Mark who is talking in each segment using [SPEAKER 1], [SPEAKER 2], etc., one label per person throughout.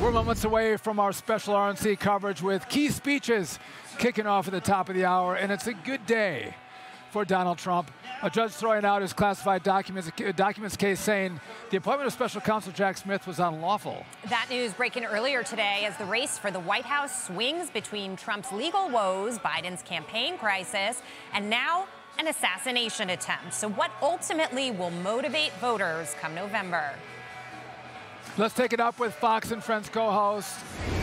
[SPEAKER 1] We're moments away from our special RNC coverage with key speeches kicking off at the top of the hour, and it's a good day for Donald Trump. A judge throwing out his classified documents case saying the appointment of special counsel Jack Smith was unlawful.
[SPEAKER 2] That news breaking earlier today as the race for the White House swings between Trump's legal woes, Biden's campaign crisis, and now an assassination attempt. So what ultimately will motivate voters come November?
[SPEAKER 1] Let's take it up with Fox and Friends co-host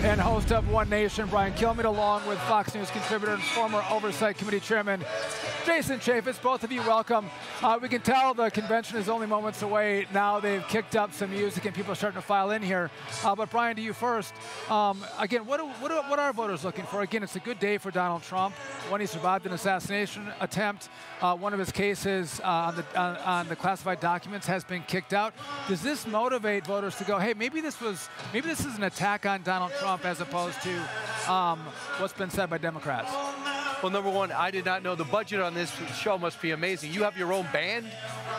[SPEAKER 1] and host of One Nation, Brian Kilmeade, along with Fox News contributor and former Oversight Committee Chairman Jason Chaffetz. Both of you, welcome. We can tell the convention is only moments away. Now they've kicked up some music and people are starting to file in here. But Brian, to you first. Again, what are voters looking for? Again, it's a good day for Donald Trump. When he survived an assassination attempt, one of his cases on the classified documents has been kicked out. Does this motivate voters to go, hey, maybe this is an attack on Donald Trump as opposed to what's been said by Democrats?
[SPEAKER 3] Well, number one, I did not know the budget on this show must be amazing. You have your own band?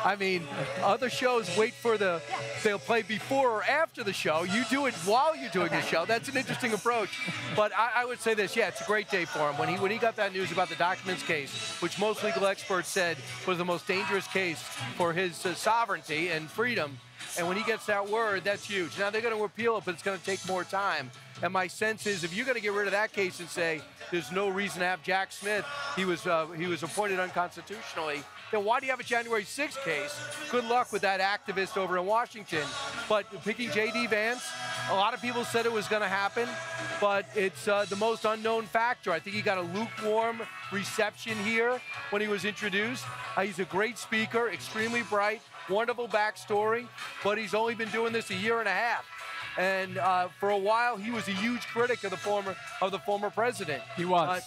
[SPEAKER 3] I mean, other shows wait for they'll play before or after the show. You do it while you're doing the show. That's an interesting approach. But I would say this, yeah, it's a great day for him. When he got that news about the documents case, which most legal experts said was the most dangerous case for his sovereignty and freedom, and when he gets that word, that's huge. Now, they're going to appeal it, but it's going to take more time. And my sense is if you're going to get rid of that case and say there's no reason to have Jack Smith, he was appointed unconstitutionally, then why do you have a January 6th case? Good luck with that activist over in Washington. But picking J.D. Vance, a lot of people said it was going to happen, but it's the most unknown factor. I think he got a lukewarm reception here when he was introduced. He's a great speaker, extremely bright, wonderful backstory, but he's only been doing this a year and a half. And for a while, he was a huge critic of the former president.
[SPEAKER 1] He was.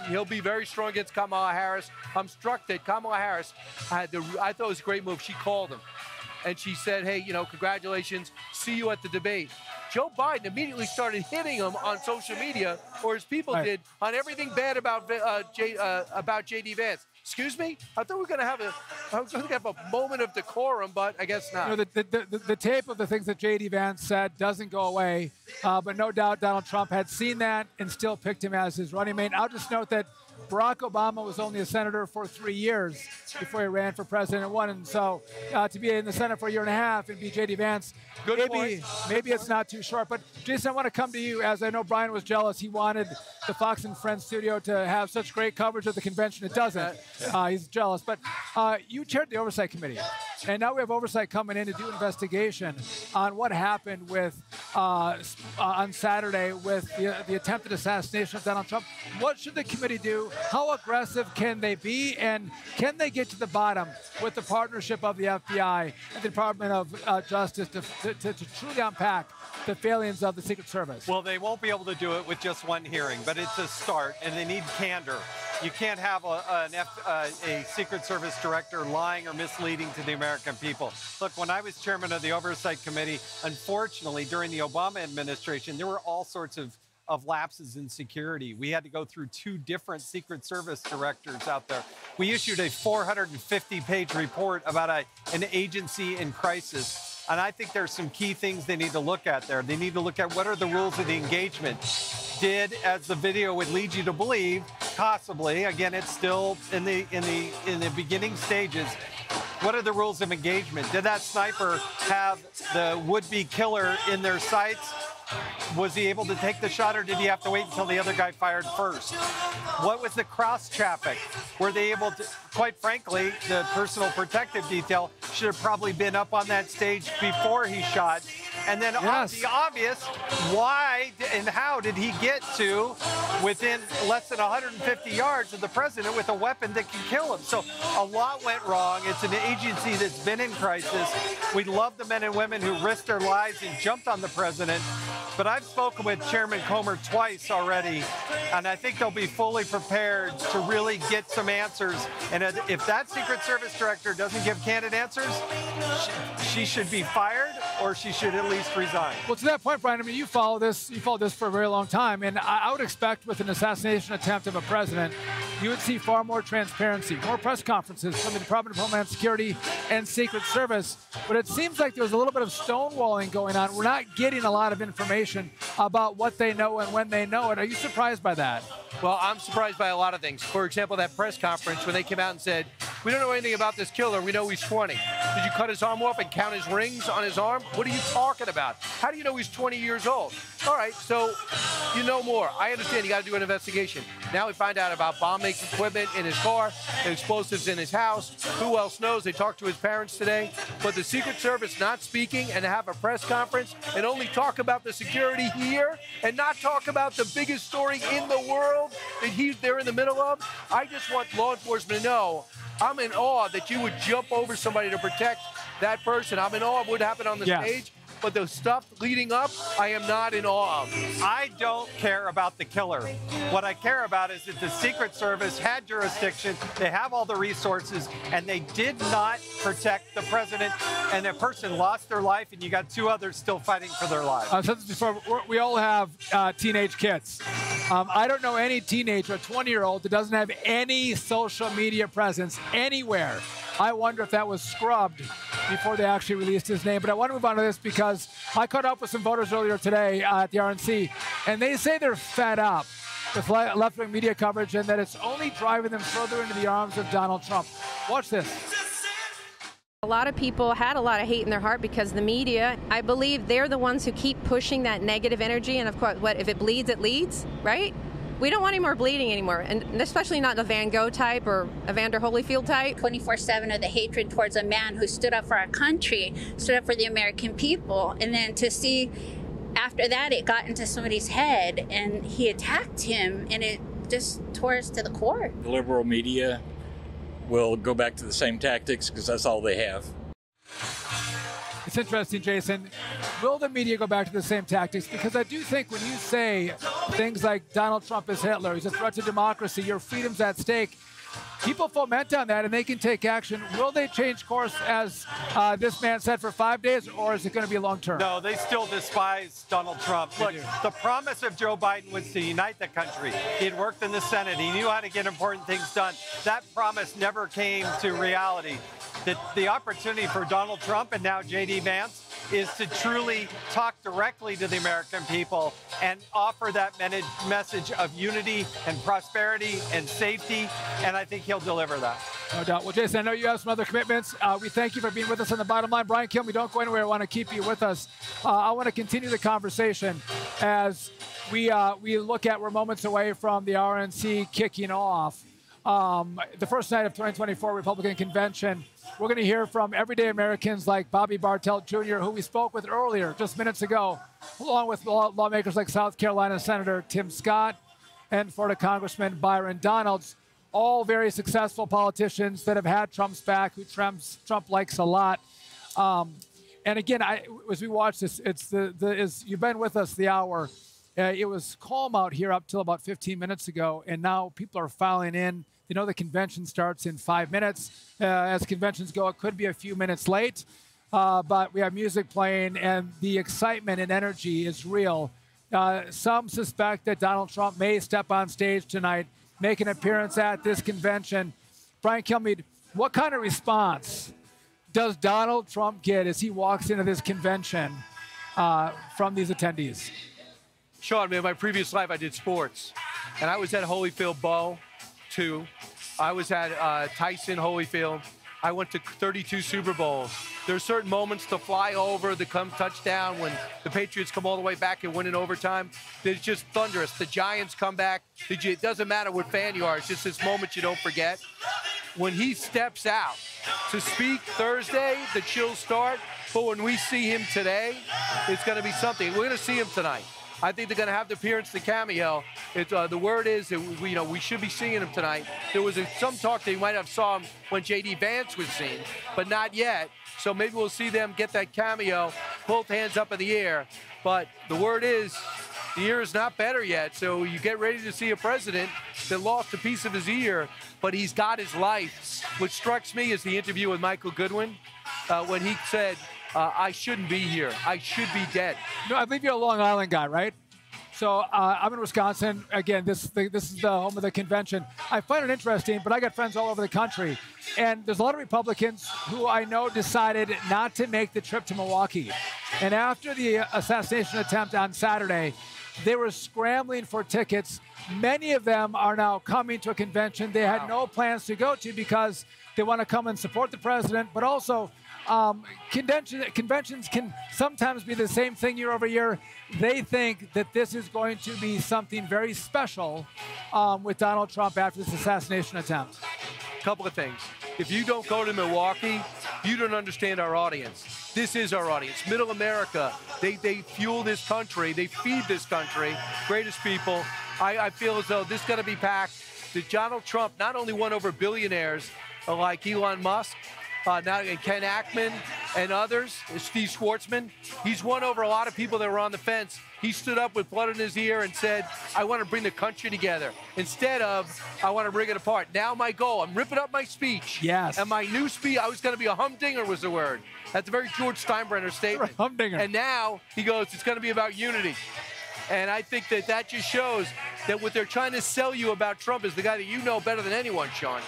[SPEAKER 3] He'll be very strong against Kamala Harris. I'm struck that Kamala Harris I thought it was a great move. She called him, and she said, "Hey, congratulations. See you at the debate." Joe Biden immediately started hitting him on social media, or his people did, on everything bad about J.D. Vance. Excuse me? I thought we were going to have a moment of decorum, but I guess not.
[SPEAKER 1] The tape of the things that J.D. Vance said doesn't go away, but no doubt Donald Trump had seen that and still picked him as his running mate. I'll just note that Barack Obama was only a senator for 3 years before he ran for president and won. And so to be in the Senate for a year and a half and be J.D. Vance, maybe it's not too short. But Jason, I want to come to you, as I know Brian was jealous. He wanted the Fox and Friends studio to have such great coverage of the convention. It doesn't. He's jealous. But you chaired the Oversight Committee. And now we have Oversight coming in to do investigation on what happened with on Saturday with the attempted assassination of Donald Trump. What should the committee do? How aggressive can they be? And can they get to the bottom with the partnership of the FBI and the Department of Justice to truly unpack the failings of the Secret Service?
[SPEAKER 4] Well, they won't be able to do it with just one hearing, but it's a start, and they need candor. You can't have a Secret Service director lying or misleading to the American people. Look, when I was chairman of the Oversight Committee, unfortunately, during the Obama administration, there were all sorts of lapses in security. We had to go through 2 different Secret Service directors out there. We issued a 450-page report about an agency in crisis. And I think there's some key things they need to look at there. They need to look at what are the rules of the engagement. Did, as the video would lead you to believe, possibly, again, it's still in the beginning stages, what are the rules of engagement? Did that sniper have the would-be killer in their sights? Was he able to take the shot, or did he have to wait until the other guy fired first? What was the cross-traffic? Were they able to, quite frankly, the personal protective detail should have probably been up on that stage before he shot. And then the obvious, why and how did he get to within less than 150 yards of the president with a weapon that can kill him? So a lot went wrong. It's an agency that's been in crisis. We love the men and women who risked their lives and jumped on the president. But I've spoken with Chairman Comer twice already, and I think they'll be fully prepared to really get some answers. And if that Secret Service director doesn't give candid answers, she should be fired, or she should at least resign.
[SPEAKER 1] Well, to that point, Brian, I mean, you follow this for a very long time, and I would expect with an assassination attempt of a president, you would see far more transparency, more press conferences from the Department of Homeland Security and Secret Service. But it seems like there's a little bit of stonewalling going on. We're not getting a lot of information about what they know and when they know it. Are you surprised by that?
[SPEAKER 3] Well, I'm surprised by a lot of things. For example, that press conference when they came out and said, we don't know anything about this killer. We know he's 20. Did you cut his arm off and count his rings on his arm? What are you talking about? How do you know he's 20 years old? All right, so you know more. I understand you got to do an investigation. Now we find out about bomb-making equipment in his car, explosives in his house. Who else knows? They talked to his parents today. But the Secret Service not speaking and have a press conference and only talk about the security here and not talk about the biggest story in the world that they're in the middle of. I just want law enforcement to know I'm in awe that you would jump over somebody to protect that person. I'm in awe of what happened on the stage. But the stuff leading up, I am not in awe of.
[SPEAKER 4] I don't care about the killer. What I care about is that the Secret Service had jurisdiction, they have all the resources, and they did not protect the president, and that person lost their life, and you got 2 others still fighting for their lives.
[SPEAKER 1] We all have teenage kids. I don't know any teenager, a 20-year-old, that doesn't have any social media presence anywhere. I wonder if that was scrubbed before they actually released his name. But I want to move on to this because I caught up with some voters earlier today at the RNC, and they say they're fed up with left-wing media coverage and that it's only driving them further into the arms of Donald Trump. Watch this.
[SPEAKER 5] A lot of people had a lot of hate in their heart because the media, I believe they're the ones who keep pushing that negative energy. And of course, if it bleeds, it leads, right? We don't want any more bleeding anymore, and especially not the Van Gogh type or Evander Holyfield type.
[SPEAKER 6] 24/7 of the hatred towards a man who stood up for our country, stood up for the American people, and then to see after that it got into somebody's head and he attacked him, and it just tore us to the core.
[SPEAKER 7] The liberal media will go back to the same tactics because that's all they have.
[SPEAKER 1] It's interesting, Jason. Will the media go back to the same tactics? Because I do think when you say things like Donald Trump is Hitler, he's a threat to democracy, your freedom's at stake, people foment on that and they can take action. Will they change course, as this man said, for 5 days, or is it going to be long term?
[SPEAKER 4] No, they still despise Donald Trump. Look, the promise of Joe Biden was to unite the country. He had worked in the Senate. He knew how to get important things done. That promise never came to reality. The opportunity for Donald Trump and now J.D. Vance is to truly talk directly to the American people and offer that message of unity and prosperity and safety, and I think he'll deliver that.
[SPEAKER 1] No doubt. Well, Jason, I know you have some other commitments. We thank you for being with us on the bottom line. Brian Kilmeade, don't go anywhere. I want to keep you with us. I want to continue the conversation as we look at, we're moments away from the RNC kicking off. The first night of 2024 Republican Convention. We're going to hear from everyday Americans like Bobby Bartelt Jr., who we spoke with earlier, just minutes ago, along with lawmakers like South Carolina Senator Tim Scott and Florida Congressman Byron Donalds, all very successful politicians that have had Trump's back, who Trump likes a lot. And again, as we watch this, you've been with us the hour. It was calm out here up till about 15 minutes ago, and now people are filing in. You know, the convention starts in 5 minutes. As conventions go, it could be a few minutes late, but we have music playing, and the excitement and energy is real. Some suspect that Donald Trump may step on stage tonight, make an appearance at this convention. Brian Kilmeade, what kind of response does Donald Trump get as he walks into this convention from these attendees?
[SPEAKER 3] Sean, man, in my previous life, I did sports, and I was at Holyfield Bowl, too. I was at Tyson Holyfield. I went to 32 Super Bowls. There are certain moments to fly over, to come touchdown when the Patriots come all the way back and win in overtime. It's just thunderous. The Giants come back. It doesn't matter what fan you are. It's just this moment you don't forget. When he steps out to speak Thursday, the chills start. But when we see him today, it's going to be something. We're going to see him tonight. I think they're going to have the appearance, the cameo. The word is that we should be seeing him tonight. There was some talk that you might have saw him when J.D. Vance was seen, but not yet. So maybe we'll see them get that cameo, both hands up in the air. But the word is the ear is not better yet. So you get ready to see a president that lost a piece of his ear, but he's got his life. What strikes me is the interview with Michael Goodwin when he said, I shouldn't be here. I should be dead.
[SPEAKER 1] No, I believe you're a Long Island guy, right? So I'm in Wisconsin. Again, this is the home of the convention. I find it interesting, but I got friends all over the country. And there's a lot of Republicans who I know decided not to make the trip to Milwaukee. And after the assassination attempt on Saturday, they were scrambling for tickets. Many of them are now coming to a convention they had no plans to go to because they want to come and support the president, but also conventions can sometimes be the same thing year over year. They think that this is going to be something very special with Donald Trump after this assassination attempt.
[SPEAKER 3] Couple of things. If you don't go to Milwaukee, you don't understand our audience. This is our audience. Middle America, they fuel this country. They feed this country. Greatest people. I feel as though this is going to be packed. That Donald Trump not only won over billionaires like Elon Musk, now Ken Ackman and others, Steve Schwartzman, he's won over a lot of people that were on the fence. He stood up with blood in his ear and said, I want to bring the country together instead of, I want to bring it apart. Now my goal, I'm ripping up my speech.
[SPEAKER 1] Yes.
[SPEAKER 3] And my new speech, I was going to be a humdinger was the word. That's a very George Steinbrenner statement.
[SPEAKER 1] Humdinger.
[SPEAKER 3] And now he goes, it's going to be about unity. And I think that just shows that what they're trying to sell you about Trump is the guy that you know better than anyone, Sean.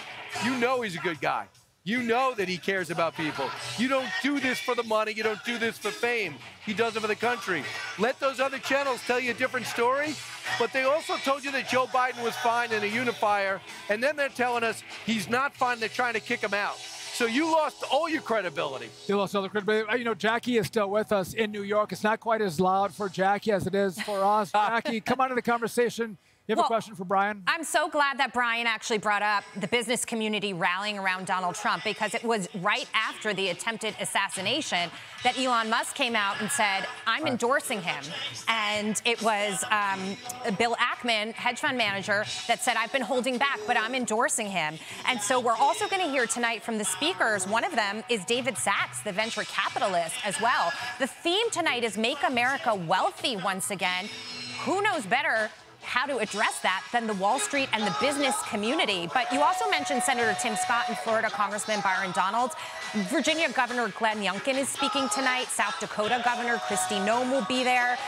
[SPEAKER 3] You know he's a good guy. You know that he cares about people. You don't do this for the money. You don't do this for fame. He does it for the country. Let those other channels tell you a different story, but they also told you that Joe Biden was fine and a unifier, and then they're telling us he's not fine. They're trying to kick him out. So you lost all your credibility.
[SPEAKER 1] You lost all the credibility. You know, Jackie is still with us in New York. It's not quite as loud for Jackie as it is for us. Jackie, come on to the conversation. You have a question for Brian?
[SPEAKER 2] I'm so glad that Brian actually brought up the business community rallying around Donald Trump, because it was right after the attempted assassination that Elon Musk came out and said, I'm endorsing him. And it was Bill Ackman, hedge fund manager, that said, I've been holding back, but I'm endorsing him. And so we're also going to hear tonight from the speakers. One of them is David Sachs, the venture capitalist, as well. The theme tonight is Make America Wealthy once again. Who knows better how to address that than the Wall Street and the business community? But you also mentioned Senator Tim Scott and Florida Congressman Byron Donalds. Virginia Governor Glenn Youngkin is speaking tonight. South Dakota Governor Kristi Noem will be there.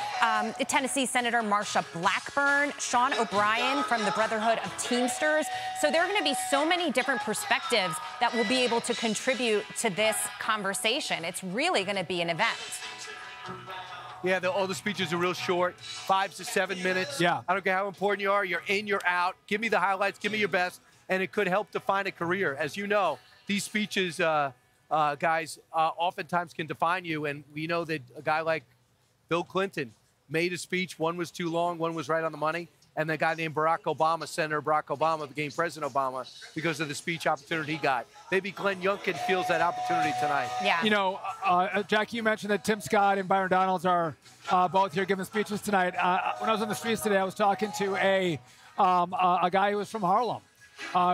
[SPEAKER 2] Tennessee Senator Marsha Blackburn, Sean O'Brien from the Brotherhood of Teamsters. So there are going to be so many different perspectives that will be able to contribute to this conversation. It's really going to be an event.
[SPEAKER 3] Yeah, all the speeches are real short, 5 to 7 minutes.
[SPEAKER 1] Yeah.
[SPEAKER 3] I don't care how important you are. You're in, you're out. Give me the highlights. Give me your best. And it could help define a career. As you know, these speeches, guys, oftentimes can define you. And we know that a guy like Bill Clinton made a speech. One was too long. One was right on the money. And the guy named Barack Obama, Senator Barack Obama, became President Obama because of the speech opportunity he got. Maybe Glenn Youngkin feels that opportunity tonight.
[SPEAKER 2] Yeah.
[SPEAKER 1] You know, Jackie, you mentioned that Tim Scott and Byron Donalds are both here giving speeches tonight. When I was on the streets today, I was talking to a guy who was from Harlem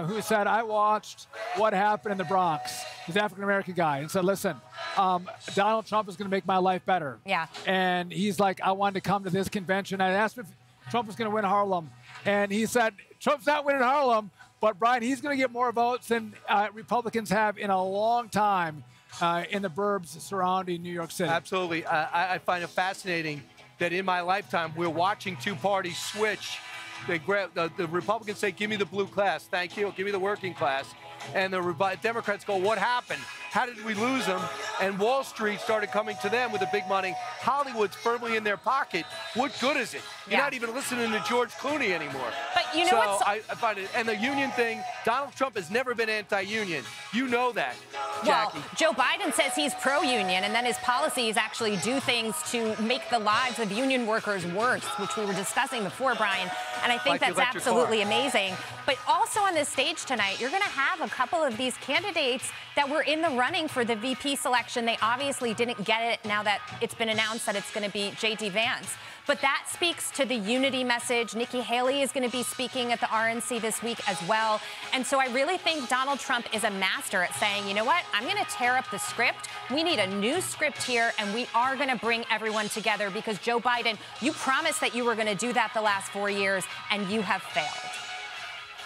[SPEAKER 1] who said, I watched what happened in the Bronx. He's an African-American guy, and said, listen, Donald Trump is going to make my life better.
[SPEAKER 2] Yeah.
[SPEAKER 1] And he's like, I wanted to come to this convention. I asked him if Trump was going to win Harlem, and he said, Trump's not winning Harlem, but Brian, he's going to get more votes than Republicans have in a long time in the burbs surrounding New York City.
[SPEAKER 3] Absolutely. I find it fascinating that in my lifetime, we're watching two parties switch. They grab, the Republicans say, give me the blue class, thank you, give me the working class. And the Democrats go, what happened? How did we lose them? And Wall Street started coming to them with the big money. Hollywood's firmly in their pocket. What good is it? You're not even listening to George Clooney anymore.
[SPEAKER 2] But you know what?
[SPEAKER 3] I find it, and the union thing, Donald Trump has never been anti-union. You know that, Jackie.
[SPEAKER 2] Well, Joe Biden says he's pro-union, and then his policies actually do things to make the lives of union workers worse, which we were discussing before, Brian. And I think that's absolutely amazing. But also on this stage tonight, you're going to have a couple of these candidates that were in the running for the VP selection. They obviously didn't get it now that it's been announced that it's going to be J.D. Vance. But that speaks to the unity message. Nikki Haley is going to be speaking at the RNC this week as well. And so I really think Donald Trump is a master at saying, you know what, I'm going to tear up the script. We need a new script here, and we are going to bring everyone together because, Joe Biden, you promised that you were going to do that the last 4 years, and you have failed.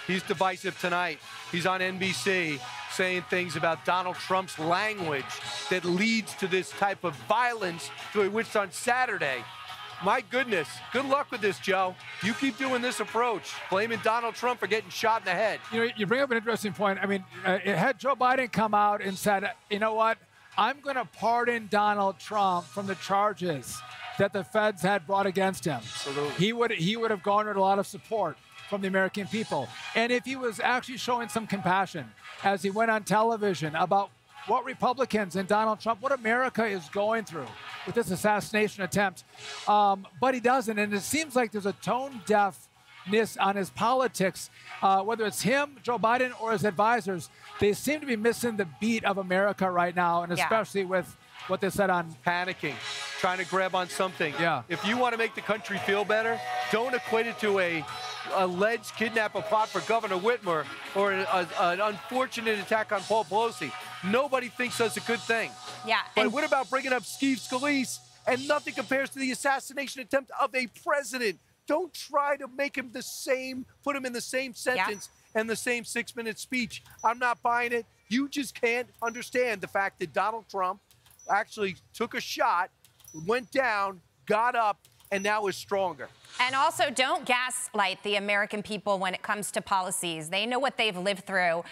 [SPEAKER 3] He's divisive tonight. He's on NBC saying things about Donald Trump's language that leads to this type of violence, to which on Saturday, My goodness. Good luck with this, Joe. You keep doing this approach, blaming Donald Trump for getting shot in the head.
[SPEAKER 1] You know, you bring up an interesting point. I mean, had Joe Biden come out and said, you know what, I'm going to pardon Donald Trump from the charges that the feds had brought against him.
[SPEAKER 3] Absolutely.
[SPEAKER 1] He would have garnered a lot of support from the American people. And if he was actually showing some compassion as he went on television about what Republicans and Donald Trump, what America is going through with this assassination attempt, but he doesn't. And it seems like there's a tone deafness on his politics, whether it's him, Joe Biden, or his advisors. They seem to be missing the beat of America right now, and especially with what they said on
[SPEAKER 3] panicking, trying to grab on something.
[SPEAKER 1] Yeah.
[SPEAKER 3] If you want to make the country feel better, don't equate it to a alleged kidnapper plot for Governor Whitmer or an unfortunate attack on Paul Pelosi. Nobody thinks that's a good thing.
[SPEAKER 2] Yeah.
[SPEAKER 3] But what about bringing up Steve Scalise? And nothing compares to the assassination attempt of a president. Don't try to make him the same, put him in the same sentence and the same 6-minute speech. I'm not buying it. You just can't understand the fact that Donald Trump actually took a shot, went down, got up, and now is stronger.
[SPEAKER 2] And also, don't gaslight the American people when it comes to policies. They know what they've lived through.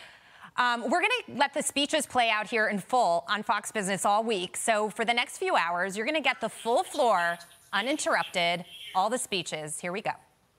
[SPEAKER 2] We're going to let the speeches play out here in full on Fox Business all week. So for the next few hours, you're going to get the full floor, uninterrupted, all the speeches. Here we go.